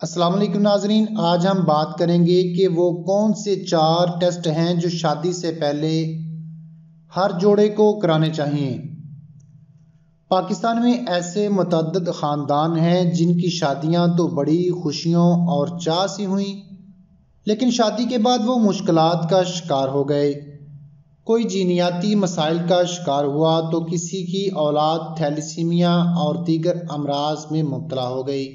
अस्सलाम वालेकुम नाजरीन, आज हम बात करेंगे कि वो कौन से 4 टेस्ट हैं जो शादी से पहले हर जोड़े को कराने चाहिए। पाकिस्तान में ऐसे मुतअद्दिद ख़ानदान हैं जिनकी शादियां तो बड़ी खुशियों और चाह सी हुई, लेकिन शादी के बाद वो मुश्किलात का शिकार हो गए। कोई जीनियाती मसाइल का शिकार हुआ तो किसी की औलाद थैलेसीमिया और दीगर अमराज में मुब्तला हो गई।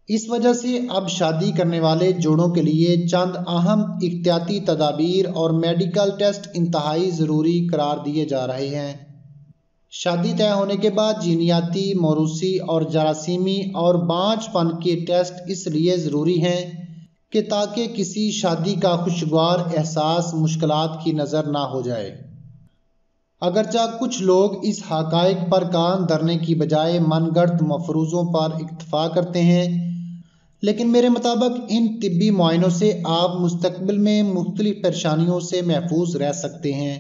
इस वजह से अब शादी करने वाले जोड़ों के लिए चंद अहम एहतियाती तदाबीर और मेडिकल टेस्ट इंतहाई ज़रूरी करार दिए जा रहे हैं। शादी तय होने के बाद जीनियाती, मौरूसी और जरासीमी और बांझपन के टेस्ट इसलिए ज़रूरी हैं कि ताकि किसी शादी का खुशगवार एहसास मुश्किलात की नज़र ना हो जाए। अगरचा कुछ लोग इस हक़ाइक़ पर कान धरने की बजाय मनगढ़ंत मफरूज़ों पर इक्तफ़ा करते हैं, लेकिन मेरे मुताबिक इन तिब्बी मुआयनों से आप मुस्तकबिल में मुख्तलिफ परेशानियों से महफूज रह सकते हैं।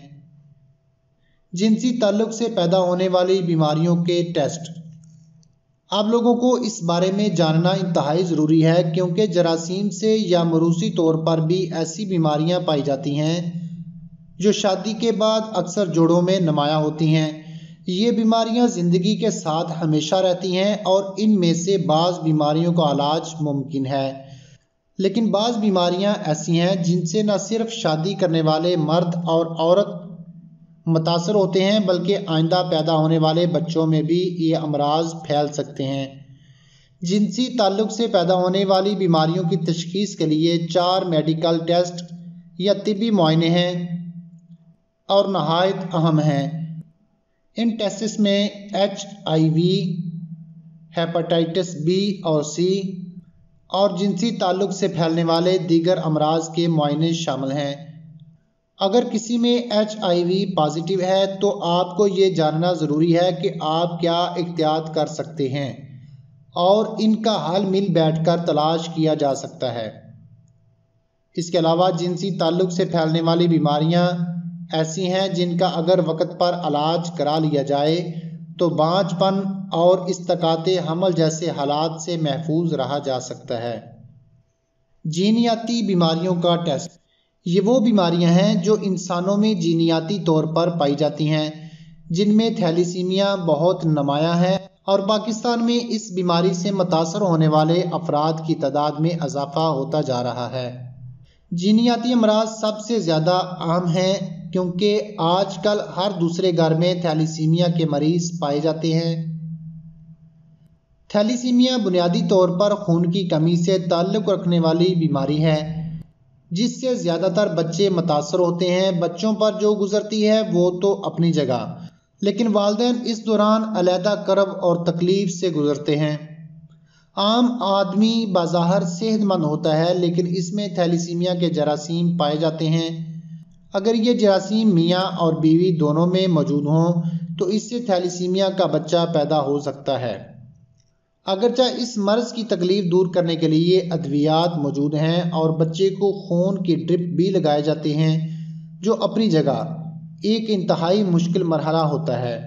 जिनसी ताल्लुक़ से पैदा होने वाली बीमारियों के टेस्ट। आप लोगों को इस बारे में जानना इंतहाई ज़रूरी है, क्योंकि जरासीम से या मौरूसी तौर पर भी ऐसी बीमारियां पाई जाती हैं जो शादी के बाद अक्सर जोड़ों में नुमायाँ होती हैं। ये बीमारियां ज़िंदगी के साथ हमेशा रहती हैं और इनमें से बाज़ बीमारियों का इलाज मुमकिन है, लेकिन बाज़ बीमारियां ऐसी हैं जिनसे न सिर्फ शादी करने वाले मर्द और औरत मुतासर होते हैं, बल्कि आइंदा पैदा होने वाले बच्चों में भी ये अमराज फैल सकते हैं। जिनसी ताल्लुक़ से पैदा होने वाली बीमारियों की तशख़ीस के लिए 4 मेडिकल टेस्ट या तिब्बी मुआयने हैं और नहायत अहम हैं। इन टेस्ट्स में HIV, हेपेटाइटिस B और C और जिनसी ताल्लुक़ से फैलने वाले दीगर अमराज के मुआयने शामिल हैं। अगर किसी में HIV पॉजिटिव है तो आपको ये जानना ज़रूरी है कि आप क्या एहतियात कर सकते हैं और इनका हल मिल बैठकर तलाश किया जा सकता है। इसके अलावा जिनसी ताल्लुक़ से फैलने वाली बीमारियां ऐसी हैं जिनका अगर वक़्त पर इलाज करा लिया जाए तो बांझपन और इस्तकाते हमल जैसे हालात से महफूज रहा जा सकता है। जीनियाती बीमारियों का टेस्ट। ये वो बीमारियां हैं जो इंसानों में जीनियाती तौर पर पाई जाती हैं, जिनमें थैलेसीमिया बहुत नुमायाँ है और पाकिस्तान में इस बीमारी से मुतासर होने वाले अफराद की तादाद में इजाफा होता जा रहा है। जीनियाती अमराज सबसे ज़्यादा आम हैं, क्योंकि आजकल हर दूसरे घर में थैलेसीमिया के मरीज़ पाए जाते हैं। थैलेसीमिया बुनियादी तौर पर खून की कमी से ताल्लुक़ रखने वाली बीमारी है, जिससे ज़्यादातर बच्चे मुतासर होते हैं। बच्चों पर जो गुजरती है वो तो अपनी जगह, लेकिन वालिदैन इस दौरान अलहदा करब और तकलीफ़ से गुजरते हैं। आम आदमी बाज़ाहिर सेहतमंद होता है, लेकिन इसमें थैलेसीमिया के जरासीम पाए जाते हैं। अगर ये जरासीम मियाँ और बीवी दोनों में मौजूद हों तो इससे थैलेसीमिया का बच्चा पैदा हो सकता है। अगरचा इस मर्ज़ की तकलीफ़ दूर करने के लिए अद्वियात मौजूद हैं और बच्चे को खून की ड्रिप भी लगाए जाते हैं, जो अपनी जगह एक इंतहाई मुश्किल मरहला होता है।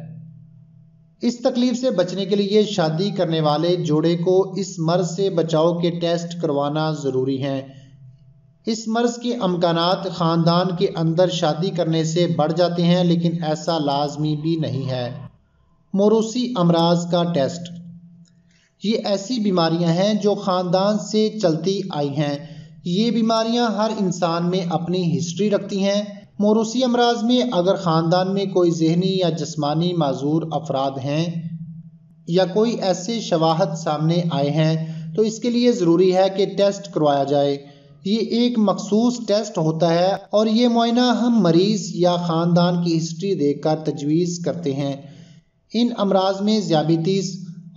इस तकलीफ़ से बचने के लिए शादी करने वाले जोड़े को इस मर्ज़ से बचाव के टेस्ट करवाना ज़रूरी हैं। इस मर्ज़ के अमकानात ख़ानदान के अंदर शादी करने से बढ़ जाते हैं, लेकिन ऐसा लाजमी भी नहीं है। मौरूसी अमराज का टेस्ट। ये ऐसी बीमारियां हैं जो ख़ानदान से चलती आई हैं। ये बीमारियां हर इंसान में अपनी हिस्ट्री रखती हैं। मौरूसी अमराज में अगर ख़ानदान में कोई ज़हनी या जिस्मानी माजूर अफराद हैं या कोई ऐसे शवाहद सामने आए हैं तो इसके लिए ज़रूरी है कि टेस्ट करवाया जाए। ये एक मखसूस टेस्ट होता है और ये मुआयना हम मरीज़ या ख़ानदान की हिस्ट्री देखकर तजवीज़ करते हैं। इन अमराज में ज़ियाबतीस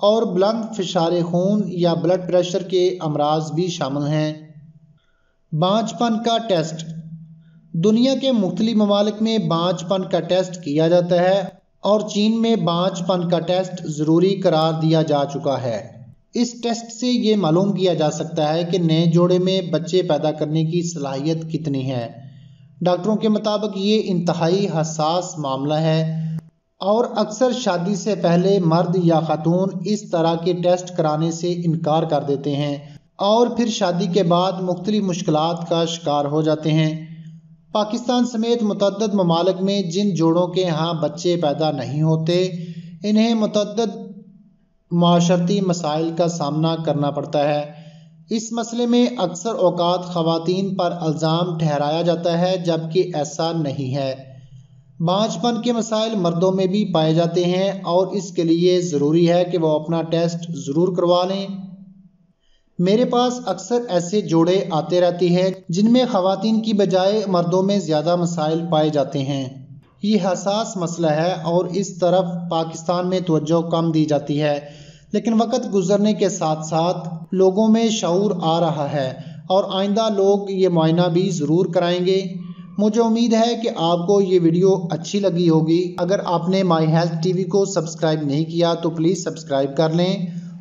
और बुलंद फ़िशार खून या ब्लड प्रेशर के अमराज भी शामिल हैं। बांझपन का टेस्ट। दुनिया के मुख्तलिफ ममालिक में बांझपन का टेस्ट किया जाता है और चीन में बांझपन का टेस्ट ज़रूरी करार दिया जा चुका है। इस टेस्ट से ये मालूम किया जा सकता है कि नए जोड़े में बच्चे पैदा करने की सलाहियत कितनी है। डॉक्टरों के मुताबिक ये इंतहाई हसास मामला है और अक्सर शादी से पहले मर्द या खातून इस तरह के टेस्ट कराने से इनकार कर देते हैं। اور پھر شادی کے بعد مختلف مشکلات کا شکار ہو جاتے ہیں۔ پاکستان سمیت متعدد ممالک میں جن جوڑوں کے ہاں بچے پیدا نہیں ہوتے، انہیں متعدد معاشرتی مسائل کا سامنا کرنا پڑتا ہے۔ اس مسئلے میں اکثر اوقات خواتین پر الزام ٹھہرایا جاتا ہے، جبکہ ایسا نہیں ہے۔ بانجھ پن کے مسائل مردوں میں بھی پائے جاتے ہیں اور اس کے لیے ضروری ہے کہ وہ اپنا ٹیسٹ ضرور کروا لیں۔ میرے پاس اکثر ایسے جوڑے آتے رہتے ہیں جن میں خواتین کی بجائے مردوں میں زیادہ مسائل پائے جاتے ہیں۔ یہ حساس مسئلہ ہے اور اس طرف پاکستان میں توجہ کم دی جاتی ہے، لیکن وقت گزرنے کے ساتھ ساتھ لوگوں میں شعور آ رہا ہے اور آئندہ لوگ یہ معائنہ بھی ضرور کرائیں گے۔ مجھے امید ہے کہ آپ کو یہ ویڈیو اچھی لگی ہوگی۔ اگر آپ نے مائی ہیلتھ ٹی وی کو سبسکرائب نہیں کیا تو پلیز سبسکرائب کر لیں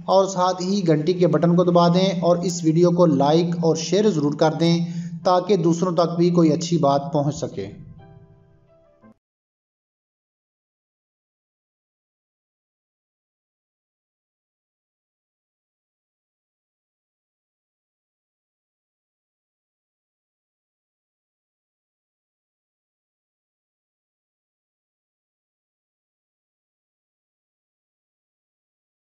اور ساتھ ہی گھنٹی کے بٹن کو دبا دیں اور اس ویڈیو کو لائک اور شیئر ضرور کر دیں تاکہ دوسروں تک بھی کوئی اچھی بات پہنچ سکے۔